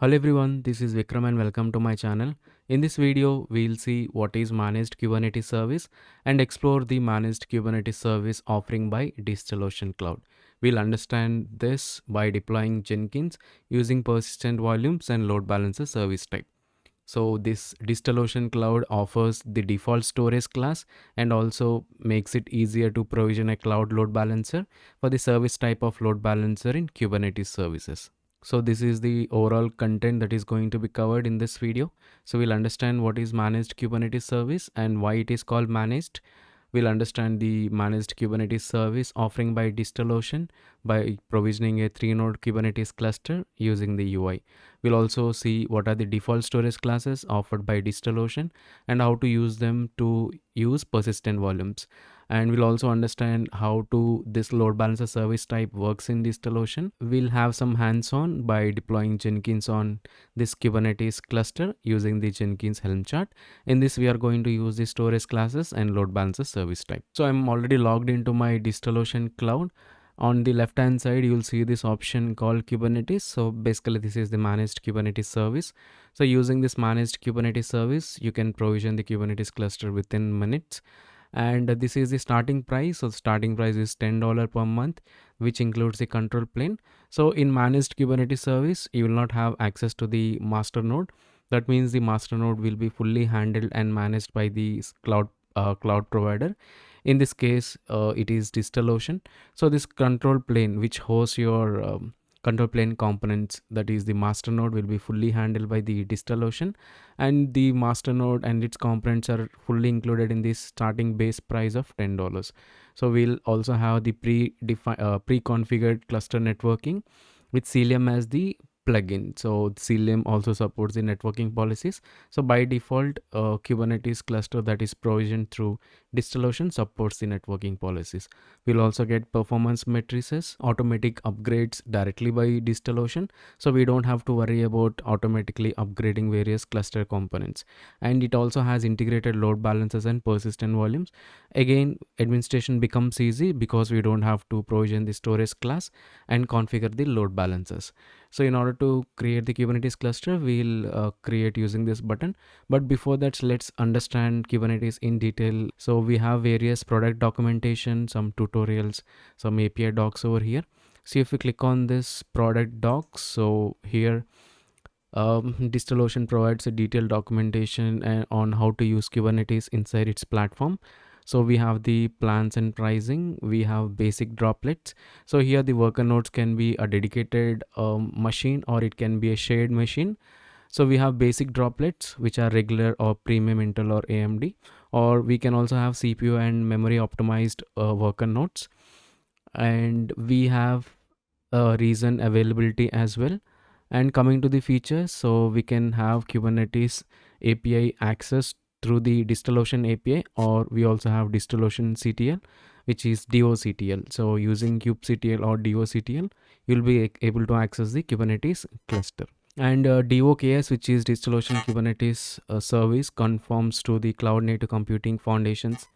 Hello everyone, this is Vikram and welcome to my channel. In this video, we'll see what is managed Kubernetes service and explore the managed Kubernetes service offering by DigitalOcean Cloud. We'll understand this by deploying Jenkins using persistent volumes and load balancer service type. So this DigitalOcean Cloud offers the default storage class and also makes it easier to provision a cloud load balancer for the service type of load balancer in Kubernetes services. So this is the overall content that is going to be covered in this video. So we'll understand what is managed Kubernetes service and why it is called managed. We'll understand the managed Kubernetes service offering by DigitalOcean by provisioning a 3-node Kubernetes cluster using the UI. We'll also see what are the default storage classes offered by DigitalOcean and how to use them to use persistent volumes. And we'll also understand how this load balancer service type works in DigitalOcean. We'll have some hands-on by deploying Jenkins on this Kubernetes cluster using the Jenkins Helm chart. In this, we are going to use the storage classes and load balancer service type. So I'm already logged into my DigitalOcean cloud. On the left hand side, you'll see this option called Kubernetes. So basically this is the managed Kubernetes service. So using this managed Kubernetes service, you can provision the Kubernetes cluster within minutes. And this is the starting price. So the starting price is $10 per month, which includes the control plane. So in managed Kubernetes service, you will not have access to the master node. That means the master node will be fully handled and managed by the cloud provider. In this case, it is DigitalOcean. So this control plane, which hosts your control plane components, that is the master node, will be fully handled by the DigitalOcean, and the master node and its components are fully included in this starting base price of $10. So we'll also have the pre-configured cluster networking with Cilium as the plugin. So Cilium also supports the networking policies. So by default, Kubernetes cluster that is provisioned through DigitalOcean supports the networking policies. We'll also get performance matrices, automatic upgrades directly by DigitalOcean. So we don't have to worry about automatically upgrading various cluster components. And it also has integrated load balancers and persistent volumes. Again, administration becomes easy because we don't have to provision the storage class and configure the load balancers. So in order to create the Kubernetes cluster, we'll create using this button. But before that, let's understand Kubernetes in detail. So we have various product documentation, some tutorials, some API docs over here. So if we click on this product docs, so here DigitalOcean provides a detailed documentation on how to use Kubernetes inside its platform. So we have the plans and pricing, we have basic droplets. So here the worker nodes can be a dedicated machine or it can be a shared machine. So we have basic droplets, which are regular or premium Intel or AMD, or we can also have CPU and memory optimized worker nodes. And we have reason availability as well. And coming to the features, so we can have Kubernetes API access through the DigitalOcean API, or we also have DigitalOcean CTL, which is DOCTL. So using kubectl or DOCTL, you'll be able to access the Kubernetes cluster. And DOKS, which is DigitalOcean Kubernetes service, conforms to the Cloud Native Computing Foundation's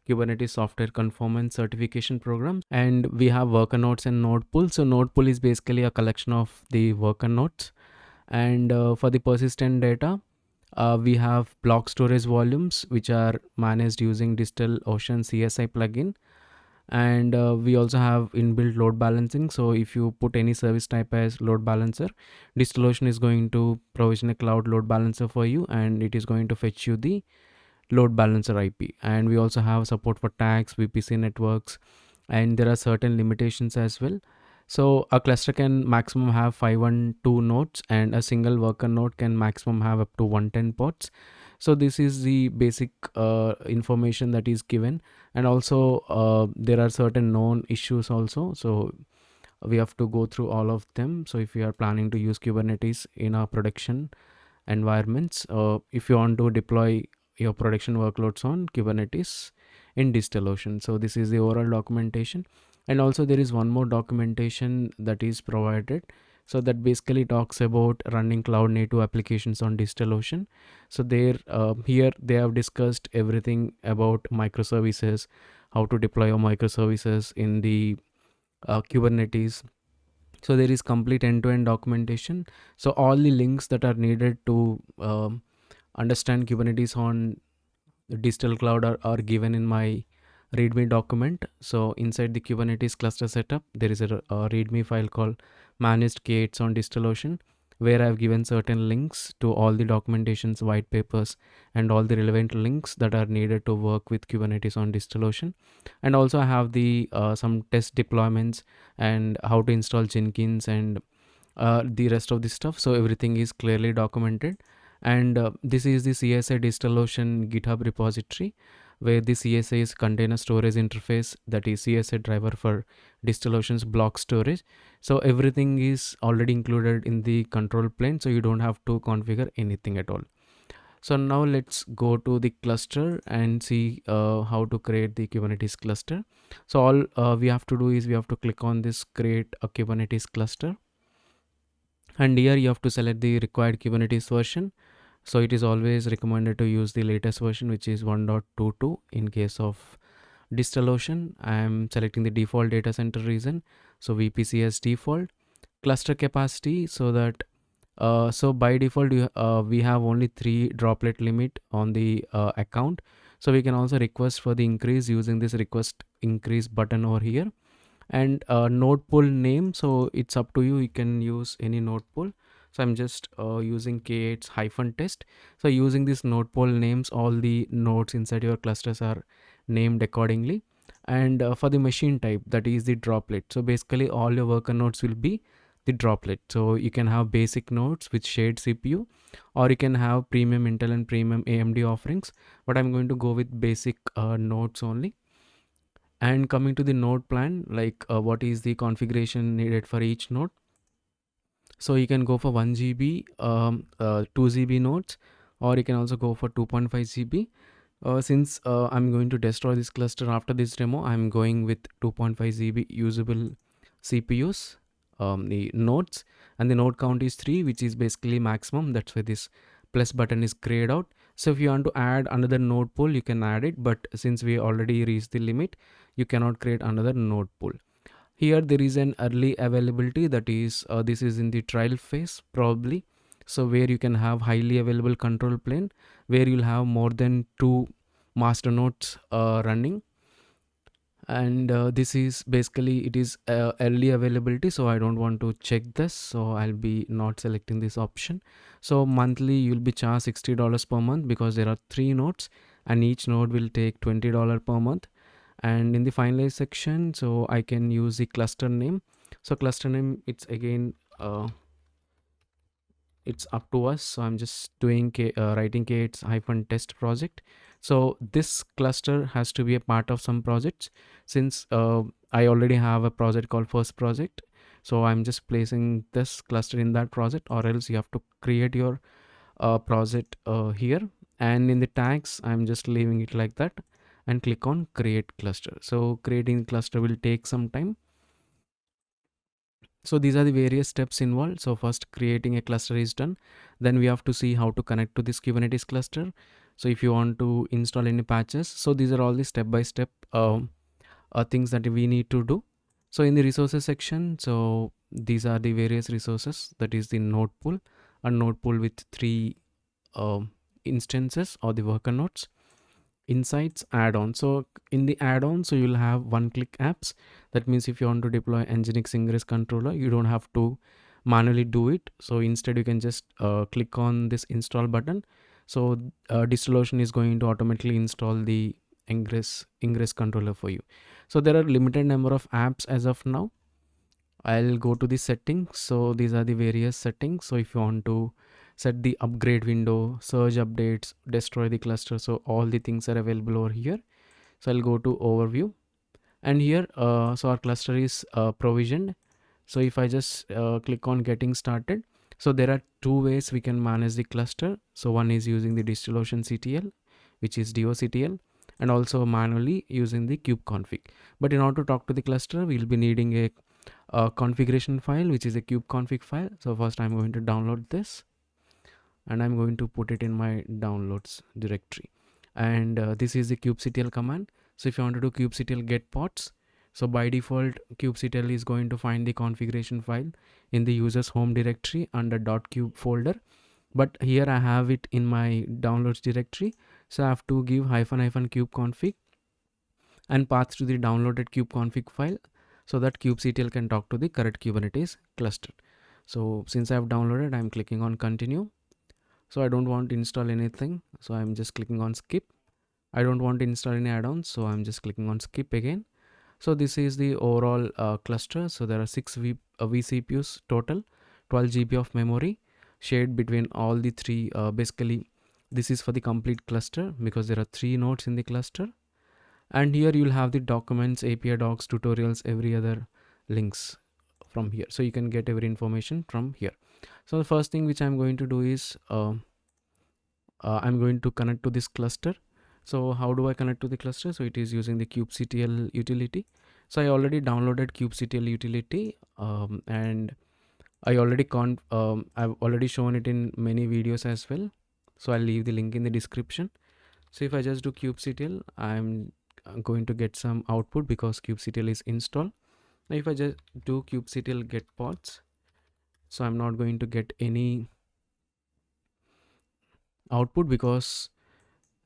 Kubernetes Software Conformance Certification Program. And we have worker nodes and node pool. So node pool is basically a collection of the worker nodes. And for the persistent data, we have block storage volumes, which are managed using DigitalOcean CSI plugin. And we also have inbuilt load balancing. So if you put any service type as load balancer, DigitalOcean is going to provision a cloud load balancer for you, and it is going to fetch you the load balancer IP. And we also have support for tags, VPC networks, and there are certain limitations as well. So a cluster can maximum have 512 nodes, and a single worker node can maximum have up to 110 pods. So this is the basic information that is given. And also there are certain known issues also. So we have to go through all of them. So if you are planning to use Kubernetes in our production environments, if you want to deploy your production workloads on Kubernetes in DigitalOcean. So this is the overall documentation. And also there is one more documentation that is provided. So that basically talks about running cloud native applications on DigitalOcean. So here they have discussed everything about microservices, how to deploy your microservices in the Kubernetes, So there is complete end-to-end documentation. So all the links that are needed to understand Kubernetes on the digital cloud are given in my readme document. So inside the Kubernetes cluster setup, there is a readme file called managed k8s on DigitalOcean, where I've given certain links to all the documentations, white papers, and all the relevant links that are needed to work with Kubernetes on DigitalOcean. And also I have the some test deployments and how to install Jenkins and the rest of the stuff. So everything is clearly documented. And this is the CSA DigitalOcean GitHub repository, where the CSA is container storage interface, that is CSA driver for DigitalOcean's block storage. So everything is already included in the control plane, so you don't have to configure anything at all. So now let's go to the cluster and see how to create the Kubernetes cluster. So all we have to do is we have to click on this create a Kubernetes cluster, and here you have to select the required Kubernetes version. So it is always recommended to use the latest version, which is 1.22. In case of DigitalOcean, I am selecting the default data center region, so VPC as default. Cluster capacity, so that so by default we have only 3 droplet limit on the account. So we can also request for the increase using this request increase button over here. And node pool name, so it's up to you, you can use any node pool. So I'm just using k8s -test. So using this node pool names, all the nodes inside your clusters are named accordingly. And for the machine type, that is the droplet, so basically all your worker nodes will be the droplet. So you can have basic nodes with shared CPU, or you can have premium Intel and premium AMD offerings, but I'm going to go with basic nodes only. And coming to the node plan, like what is the configuration needed for each node. So you can go for 1 GB, 2 GB nodes, or you can also go for 2.5 GB. Since I'm going to destroy this cluster after this demo, I'm going with 2.5 GB usable CPUs, the nodes, and the node count is 3, which is basically maximum. That's why this plus button is grayed out. So if you want to add another node pool, you can add it, but since we already reached the limit, you cannot create another node pool. Here there is an early availability, that is this is in the trial phase probably. So where you can have highly available control plane, where you'll have more than 2 master nodes running. And this is basically, it is early availability, so I don't want to check this, so I'll be not selecting this option. So monthly you'll be charged $60 per month, because there are 3 nodes and each node will take $20 per month. And in the finalize section, so I can use the cluster name. So cluster name, it's again it's up to us. So I'm just doing writing k8s -test project. So this cluster has to be a part of some projects, since I already have a project called first project. So I'm just placing this cluster in that project, or else you have to create your project here. And in the tags, I'm just leaving it like that and click on create cluster. So creating cluster will take some time. So these are the various steps involved. So first, creating a cluster is done. Then we have to see how to connect to this Kubernetes cluster. So if you want to install any patches, so these are all the step-by-step things that we need to do. So in the resources section, so these are the various resources, that is the node pool, a node pool with 3 instances or the worker nodes. Insights add-on, so in the add-on, so you'll have one-click apps. That means if you want to deploy Nginx ingress controller, you don't have to manually do it. So instead you can just click on this install button. So DigitalOcean is going to automatically install the ingress controller for you. So there are limited number of apps as of now. I'll go to the settings. So these are the various settings. So if you want to set the upgrade window, surge updates, destroy the cluster, so all the things are available over here. So I'll go to overview, and here so our cluster is provisioned. So if I just click on getting started, so there are 2 ways we can manage the cluster. So one is using the DigitalOcean CTL, which is doctl, and also manually using the kubeconfig. But in order to talk to the cluster, we'll be needing a configuration file, which is a kubeconfig file. So first I'm going to download this, and I'm going to put it in my downloads directory. And this is the kubectl command. So if you want to do kubectl get pods, So by default, kubectl is going to find the configuration file in the user's home directory under .cube folder, but here I have it in my downloads directory, so I have to give --kubeconfig and path to the downloaded kubeconfig file so that kubectl can talk to the correct Kubernetes cluster. So since I have downloaded, I'm clicking on continue. So I don't want to install anything, so I'm just clicking on skip. I don't want to install any add-ons, so I'm just clicking on skip again. So this is the overall cluster. So there are 6 vCPUs total, 12 GB of memory shared between all the three. Basically, this is for the complete cluster because there are 3 nodes in the cluster. And here you'll have the documents, API docs, tutorials, every other links from here. So you can get every information from here. So the first thing which I'm going to do is I'm going to connect to this cluster. So how do I connect to the cluster? So it is using the kubectl utility. So I already downloaded kubectl utility and I've already shown it in many videos as well. So I'll leave the link in the description. So if I just do kubectl, I'm going to get some output because kubectl is installed. Now if I just do kubectl get pods, so I'm not going to get any output because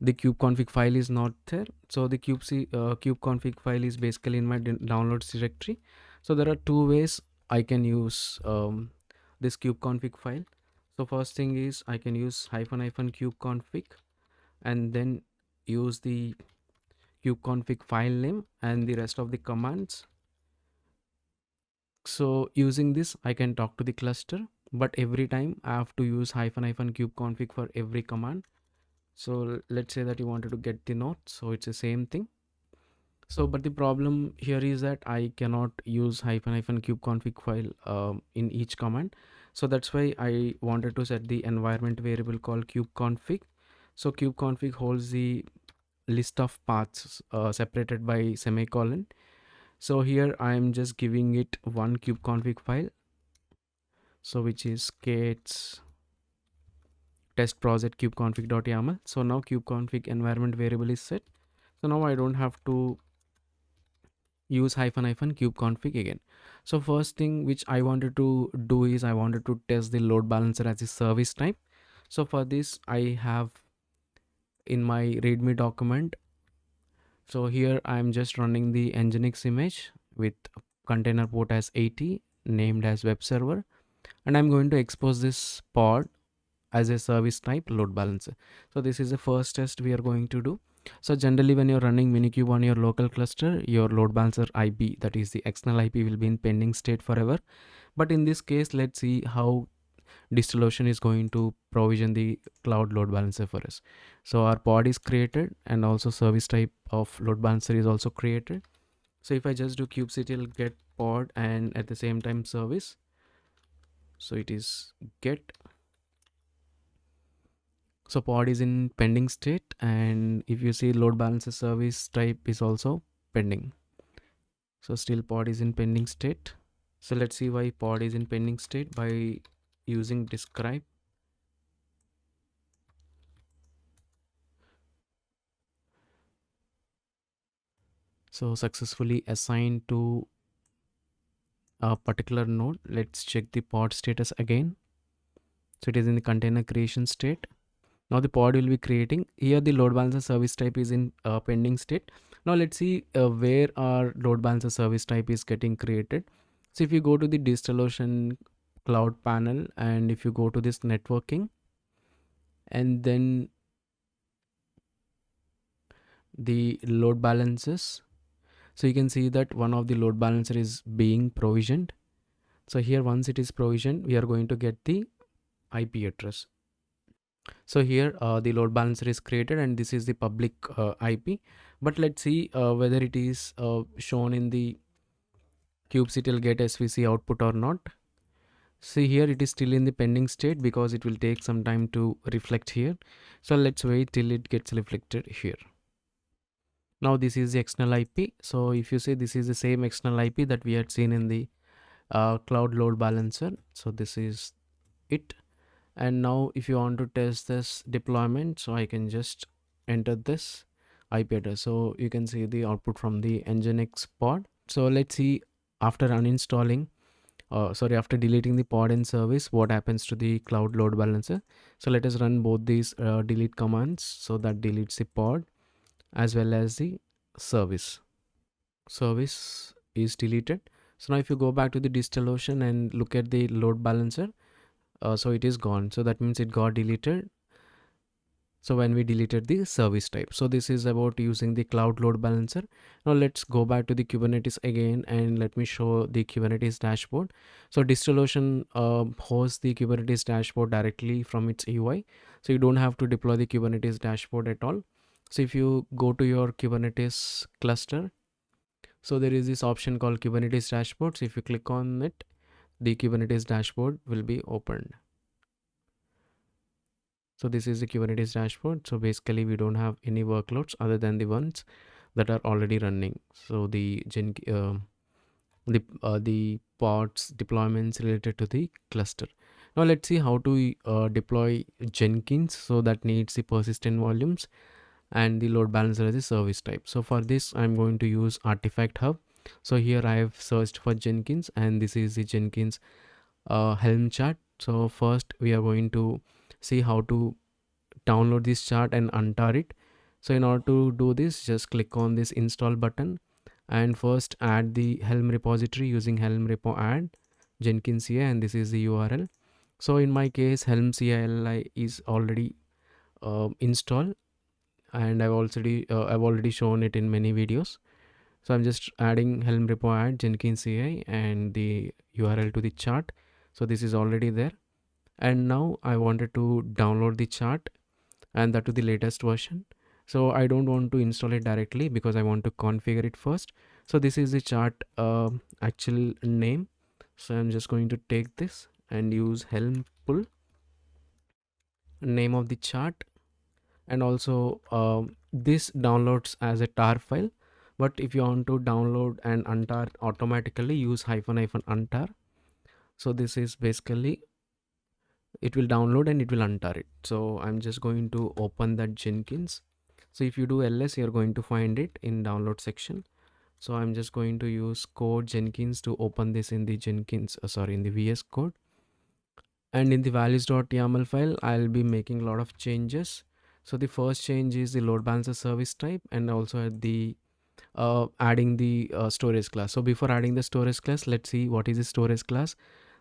the kubeconfig file is not there. So the kubeconfig file is basically in my downloads directory. So there are 2 ways I can use this kubeconfig file. So first thing is I can use --kubeconfig and then use the kubeconfig file name and the rest of the commands. So using this I can talk to the cluster, but every time I have to use --kubeconfig for every command. So let's say that you wanted to get the node, so it's the same thing. So but the problem here is that I cannot use --kubeconfig file in each command. So that's why I wanted to set the environment variable called kubeconfig. So kubeconfig holds the list of paths separated by semicolon. So here I am just giving it one kubeconfig file, so which is k8s test project kubeconfig.yaml. So now kubeconfig environment variable is set. So now I don't have to use --kubeconfig again. So first thing which I wanted to do is I wanted to test the load balancer as a service type. So for this I have in my readme document. So here I am just running the nginx image with container port as 80 named as web server, and I'm going to expose this pod as a service type load balancer. So this is the first test we are going to do. So generally when you're running minikube on your local cluster, your load balancer IP, that is the external IP, will be in pending state forever. But in this case, let's see how DigitalOcean is going to provision the cloud load balancer for us. So our pod is created and also service type of load balancer is also created. So if I just do kubectl get pod and at the same time service, so it is get. So pod is in pending state, and if you see load balancer service type is also pending. So still pod is in pending state. So let's see why pod is in pending state by using describe. So successfully assigned to a particular node. Let's check the pod status again. So it is in the container creation state. Now the pod will be creating. Here the load balancer service type is in pending state. Now let's see where our load balancer service type is getting created. So if you go to the DigitalOcean cloud panel and if you go to this networking and then the load balancers, so you can see that one of the load balancer is being provisioned. So here once it is provisioned, we are going to get the IP address. So here the load balancer is created and this is the public IP, but let's see whether it is shown in the kubectl get svc output or not. See here it is still in the pending state because it will take some time to reflect here. So let's wait till it gets reflected here. Now this is the external IP. So if you see, this is the same external IP that we had seen in the cloud load balancer. So this is it. And now if you want to test this deployment, so I can just enter this IP address. So you can see the output from the nginx pod. So let's see, after uninstalling, after deleting the pod and service, what happens to the cloud load balancer. So let us run both these delete commands. So that deletes the pod as well as the service is deleted. So now if you go back to the DigitalOcean and look at the load balancer, so it is gone. So that means it got deleted. So when we deleted the service type. So this is about using the cloud load balancer. Now let's go back to the Kubernetes again and let me show the Kubernetes dashboard. So DigitalOcean hosts the Kubernetes dashboard directly from its UI. So you don't have to deploy the Kubernetes dashboard at all. So if you go to your Kubernetes cluster, so there is this option called Kubernetes dashboard. So if you click on it, the Kubernetes dashboard will be opened. So this is the Kubernetes dashboard. So basically we don't have any workloads other than the ones that are already running. So the pods deployments related to the cluster. Now let's see how to deploy Jenkins. So that needs the persistent volumes and the load balancer as a service type. So for this I'm going to use Artifact Hub. So here I have searched for Jenkins and this is the Jenkins Helm chart. So first we are going to see how to download this chart and untar it. So in order to do this, just click on this install button and first add the Helm repository using Helm repo add Jenkins CI, and this is the URL. So in my case Helm CLI is already installed and I've already shown it in many videos. So I'm just adding Helm repo add Jenkins CI and the URL to the chart. So this is already there. And now I wanted to download the chart and that to the latest version. So I don't want to install it directly because I want to configure it first. So this is the chart actual name. So I'm just going to take this and use Helm pull name of the chart, and also this downloads as a tar file, but if you want to download and untar automatically, use --untar. So this is basically it will download and it will untar it. So I'm just going to open that Jenkins. So if you do ls, you're going to find it in download section. So I'm just going to use code Jenkins to open this in the Jenkins in the VS code, and in the values.yaml file I'll be making a lot of changes. So the first change is the load balancer service type, and also at the adding the storage class. So before adding the storage class, let's see what is the storage class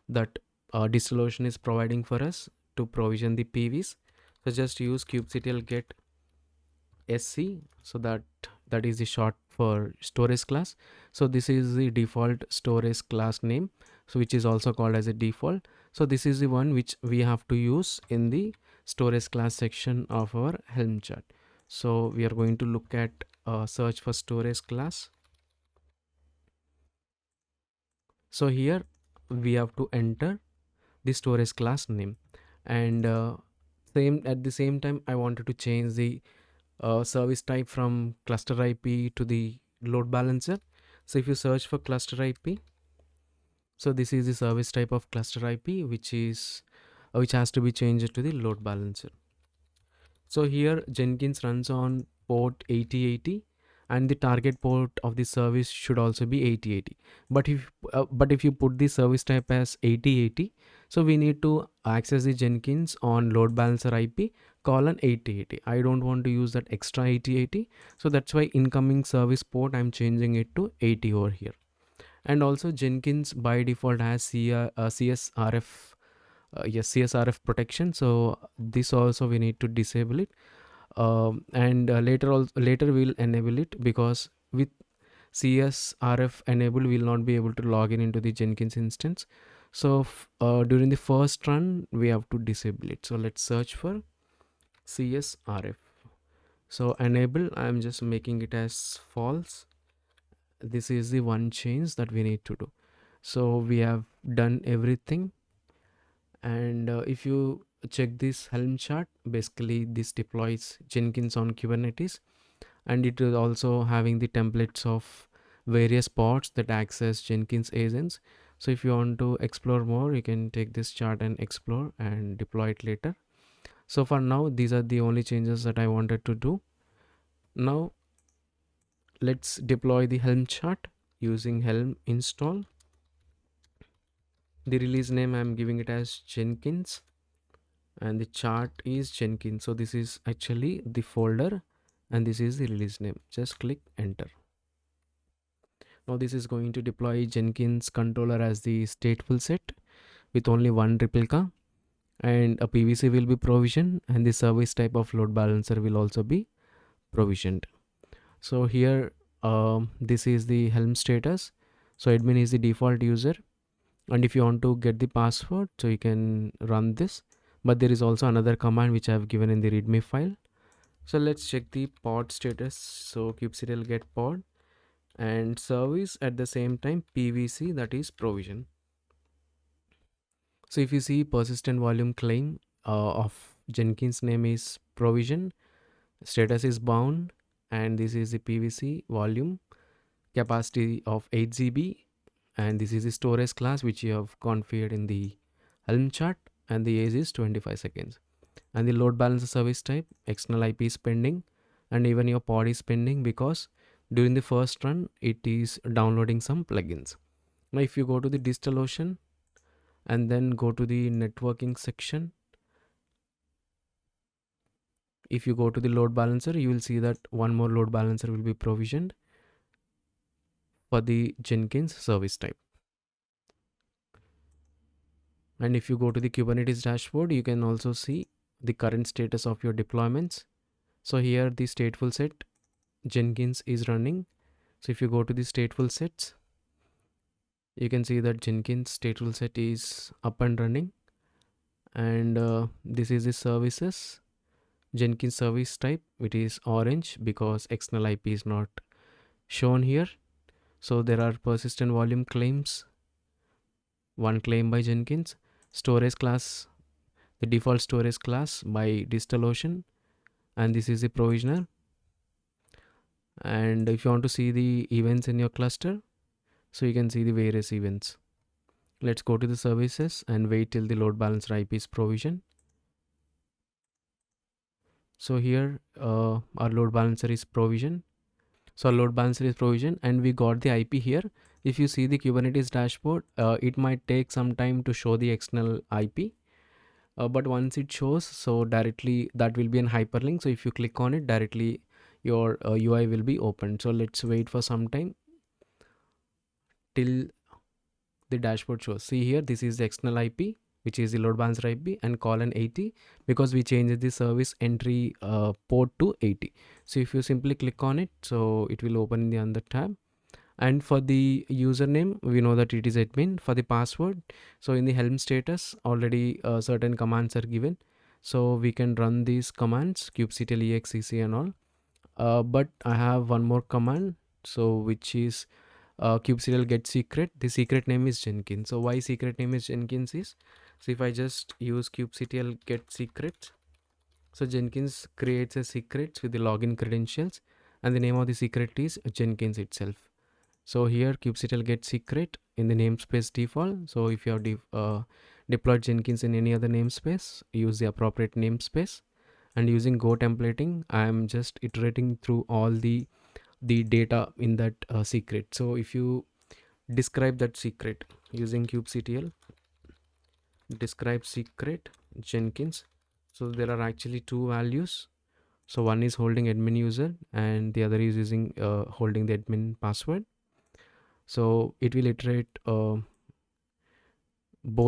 that DigitalOcean is providing for us to provision the PVs. So just use kubectl get sc, so that is the short for storage class. So this is the default storage class name, so which is also called as a default. So this is the one which we have to use in the storage class section of our Helm chart. So we are going to look at search for storage class. So here we have to enter the storage class name, and at the same time I wanted to change the service type from cluster IP to the load balancer. So if you search for cluster IP, so this is the service type of cluster IP which has to be changed to the load balancer. So here Jenkins runs on port 8080 and the target port of the service should also be 8080. But if you put the service type as 8080, so we need to access the Jenkins on load balancer IP colon 8080. I don't want to use that extra 8080, so that's why incoming service port I'm changing it to 80 over here. And also Jenkins by default has CSRF CSRF protection, so this also we need to disable it, and later we'll enable it, because with CSRF enabled we'll not be able to log in into the Jenkins instance. So during the first run we have to disable it. So let's search for CSRF. So enable, I'm just making it as false. This is the one change that we need to do. So we have done everything, and if you check this Helm chart, basically this deploys Jenkins on Kubernetes, and it is also having the templates of various pods that access Jenkins agents. So if you want to explore more, you can take this chart and explore and deploy it later. So for now, these are the only changes that I wanted to do. Now let's deploy the Helm chart. using Helm install. The release name I'm giving it as Jenkins, and the chart is Jenkins. So this is actually the folder and this is the release name. Just click enter. Now this is going to deploy Jenkins controller as the stateful set with only one replica, and a PVC will be provisioned, and the service type of load balancer will also be provisioned. So here this is the Helm status. So admin is the default user, and if you want to get the password, so you can run this, but there is also another command which I have given in the readme file. So let's check the pod status. So kubectl get pod and service at the same time PVC, that is provision. So if you see persistent volume claim of Jenkins name is provision, status is bound, and this is the PVC volume capacity of 8 GB, and this is the storage class which you have configured in the Helm chart, and the age is 25 seconds. And the load balancer service type, external IP is pending, and even your pod is pending because during the first run it is downloading some plugins. Now if you go to the DigitalOcean and then go to the networking section, if you go to the load balancer, you will see that one more load balancer will be provisioned for the Jenkins service type. And if you go to the Kubernetes dashboard, you can also see the current status of your deployments. So here the stateful set Jenkins is running. So if you go to the stateful sets, you can see that Jenkins stateful set is up and running, and this is the services Jenkins service type. It is orange because external IP is not shown here. So there are persistent volume claims, one claim by Jenkins, storage class, the default storage class by DigitalOcean, and this is the provisioner. And if you want to see the events in your cluster, so you can see the various events. Let's go to the services and wait till the load balancer IP is provisioned. So here our load balancer is provisioned. So our load balancer is provisioned and we got the IP here. If you see the Kubernetes dashboard, it might take some time to show the external IP. But once it shows, so directly that will be an hyperlink. So if you click on it, directly your UI will be opened. So let's wait for some time till the dashboard shows. See here, this is the external IP, which is the load balancer IP, and colon 80 because we changed the service entry port to 80. So if you simply click on it, so it will open in the other tab. And for the username, we know that it is admin. For the password, so in the Helm status already certain commands are given, so we can run these commands kubectl exec and all. But I have one more command, so which is kubectl get secret. The secret name is Jenkins. So why secret name is Jenkins is, so if I just use kubectl get secret, so Jenkins creates a secret with the login credentials, and the name of the secret is Jenkins itself. So here kubectl get secret in the namespace default. So if you have deployed Jenkins in any other namespace, use the appropriate namespace. And using Go templating, I am just iterating through all the data in that secret. So if you describe that secret using kubectl describe secret Jenkins, so there are actually two values. So one is holding admin user and the other is using holding the admin password. So it will iterate both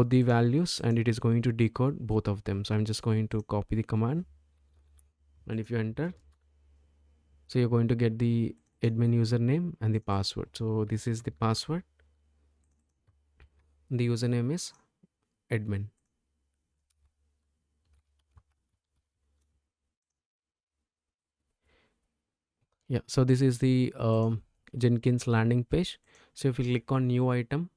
the values and it is going to decode both of them. So I'm just going to copy the command, and if you enter, so you're going to get the admin username and the password. So this is the password, the username is admin. Yeah, so this is the Jenkins landing page. So if you click on new item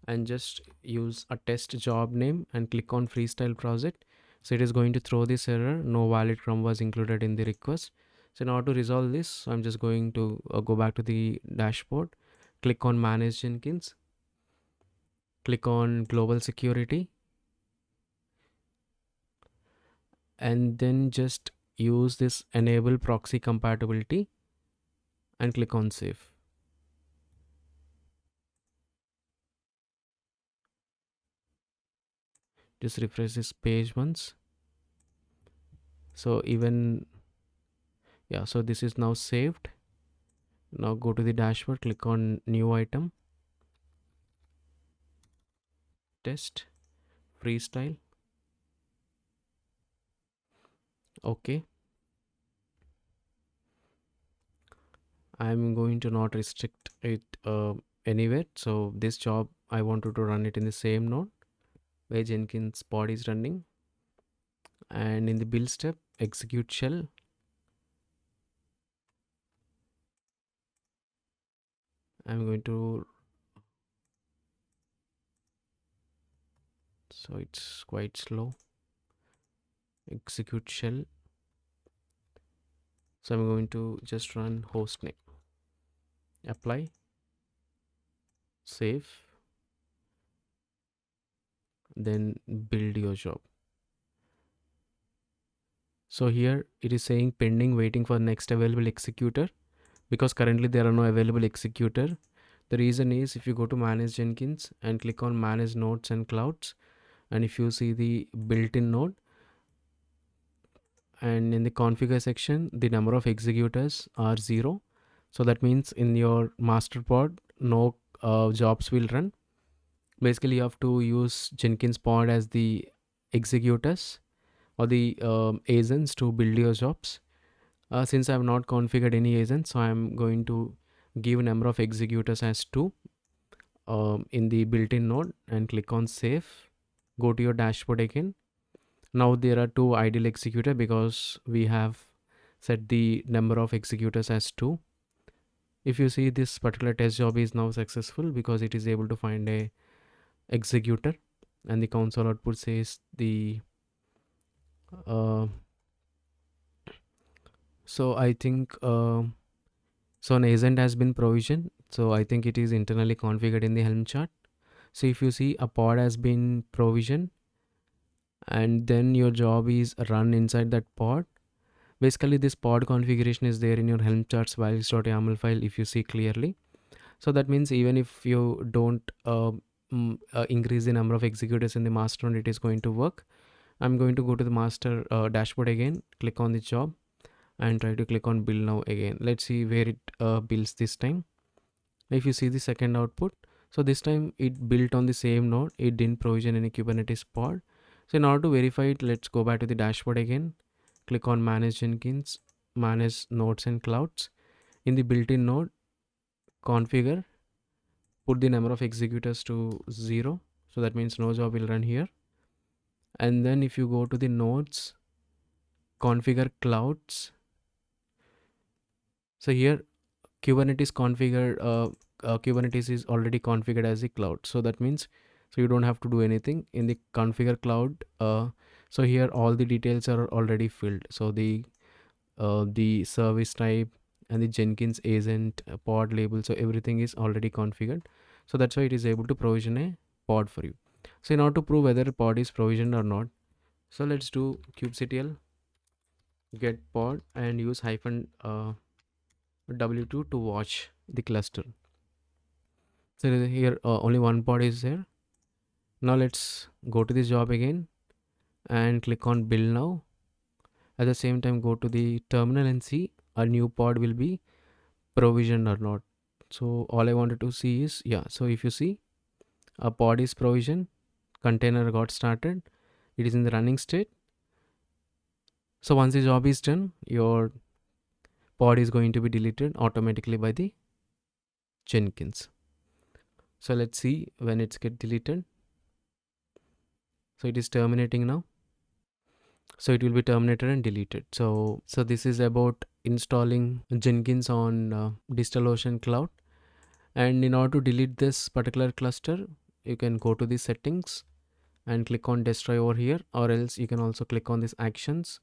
and just use a test job name and click on freestyle project, so it is going to throw this error, no valid crumb was included in the request. So in order to resolve this, I'm just going to go back to the dashboard, click on manage Jenkins, click on global security, and then just use this enable proxy compatibility and click on save. Just refresh this page once. So even, yeah, so this is now saved. Now go to the dashboard, click on new item, test, freestyle. Okay. I'm going to not restrict it anywhere. So this job, I wanted to run it in the same node where Jenkins pod is running. And in the build step, execute shell. I'm going to, so it's quite slow. Execute shell. So I'm going to just run hostname. Apply. Save. Then build your job. So here it is saying pending, waiting for next available executor, because currently there are no available executor. The reason is, if you go to manage Jenkins and click on manage nodes and clouds, and if you see the built-in node, and in the configure section the number of executors are 0, so that means in your master pod no jobs will run. Basically you have to use Jenkins pod as the executors or the agents to build your jobs. Since I have not configured any agents, so I am going to give number of executors as 2 in the built-in node, and click on save. Go to your dashboard again. Now there are 2 idle executor because we have set the number of executors as 2. If you see, this particular test job is now successful because it is able to find a executor, and the console output says the so I think so an agent has been provisioned, so I think it is internally configured in the Helm chart. So if you see, a pod has been provisioned and then your job is run inside that pod. Basically this pod configuration is there in your Helm charts values.yaml file, if you see clearly. So that means even if you don't increase the number of executors in the master node, it is going to work. I'm going to go to the master dashboard again, click on the job and try to click on build now again. Let's see where it builds this time. If you see the second output, so this time it built on the same node, it didn't provision any Kubernetes pod. So in order to verify it, let's go back to the dashboard again, click on manage Jenkins, manage nodes and clouds. In the built-in node, configure, put the number of executors to 0, so that means no job will run here. And then if you go to the nodes, configure clouds. So here Kubernetes Kubernetes is already configured as a cloud, so that means, so you don't have to do anything in the configure cloud. So here all the details are already filled, so the service type and the Jenkins agent pod label, so everything is already configured, so that's why it is able to provision a pod for you. So in order to prove whether a pod is provisioned or not, so let's do kubectl get pod and use hyphen w2 to watch the cluster. So here only one pod is there. Now let's go to this job again and click on build now. At the same time, go to the terminal and see a new pod will be provisioned or not. So all I wanted to see is, yeah, so if you see, a pod is provisioned, container got started, it is in the running state. So once the job is done, your pod is going to be deleted automatically by the Jenkins. So let's see when it's get deleted. So it is terminating now. So it will be terminated and deleted. So this is about installing Jenkins on DigitalOcean cloud. And in order to delete this particular cluster, you can go to the settings and click on destroy over here, or else you can also click on this actions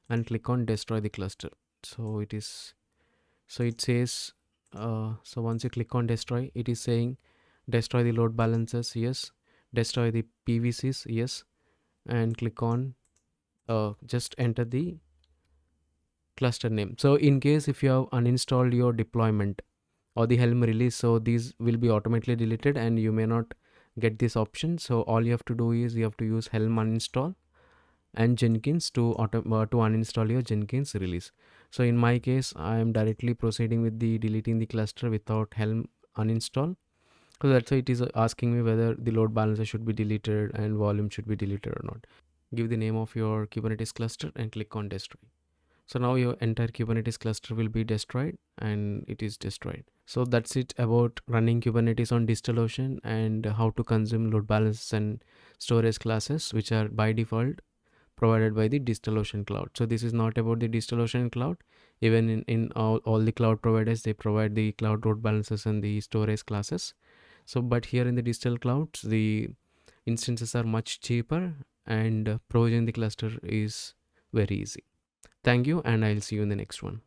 and click on destroy the cluster. So it is, so it says, so once you click on destroy, it is saying destroy the load balancers, yes, destroy the PVCs, yes, and click on just enter the cluster name. So in case if you have uninstalled your deployment or the Helm release, so these will be automatically deleted and you may not get this option. So all you have to do is you have to use Helm uninstall and Jenkins to to uninstall your Jenkins release. So in my case, I am directly proceeding with the deleting the cluster without Helm uninstall. So that's why it is asking me whether the load balancer should be deleted and volume should be deleted or not. Give the name of your Kubernetes cluster and click on destroy. So now your entire Kubernetes cluster will be destroyed, and it is destroyed. So that's it about running Kubernetes on DigitalOcean and how to consume load balancers and storage classes, which are by default provided by the DigitalOcean cloud. So this is not about the DigitalOcean cloud. Even in all the cloud providers, they provide the cloud load balancers and the storage classes. So but here in the digital clouds, the instances are much cheaper, and provisioning the cluster is very easy. Thank you, and I'll see you in the next one.